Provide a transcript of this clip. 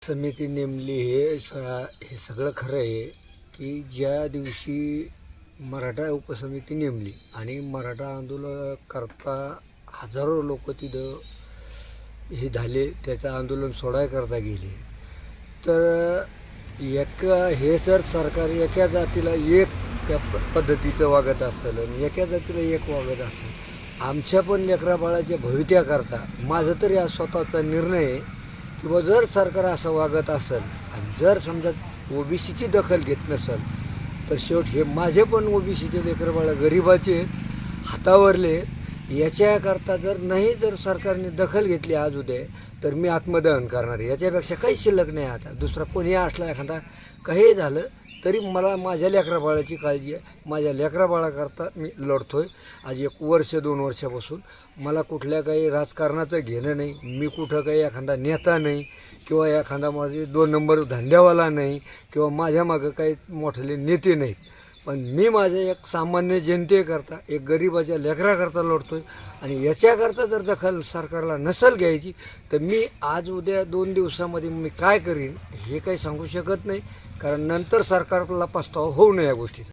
समिती नेमली हे सगळं खरं आहे की ज्या दिवशी मराठा उपसमिती नेमली आणि मराठा आंदोलन करता हजारो लोक तिथं हे झाले, त्याचं आंदोलन सोडायकरता गेले. तर हे जर सरकार एका जातीला एक पद्धतीचं वागत असेल आणि एका जातीला एक वागत असेल, आमच्या पण लेकराबाळाच्या भवित्याकरता माझं तरी आज स्वतःचा निर्णय आहे किंवा जर सरकार असं वागत असेल आणि जर समजा ओबीसीची दखल घेत नसेल तर शेवट हे माझे पण ओबीसीचे लेकरबाळं गरिबाचे हातावरले. याच्याकरता जर सरकारने दखल घेतली आज उद्या तर मी आत्मदहन करणार. याच्यापेक्षा काही शिल्लक नाही. आता दुसरा कोणी असला एखादा काही झालं तरी मला माझ्या लेकराबाळाची काळजी आहे. माझ्या लेकराबाळाकरता मी लढतो आहे. आज 1 वर्ष 2 वर्षापासून मला कुठल्या काही राजकारणाचं घेणं नाही. मी कुठं काही एखादा नेता नाही किंवा एखादा माझे 2 नंबर धंद्यावाला नाही किंवा माझ्या मागं काही मोठे नेते नाहीत. पण मी माझ्या एक सामान्य जनतेकरता, एक गरिबाच्या लेकराकरता लढतो आहे. आणि याच्याकरता जर दखल सरकारला नसेल घ्यायची तर मी आज उद्या 2 दिवसामध्ये मी काय करीन हे काही सांगू शकत नाही, कारण नंतर सरकारला पस्तावा होऊ नये या गोष्टीचा.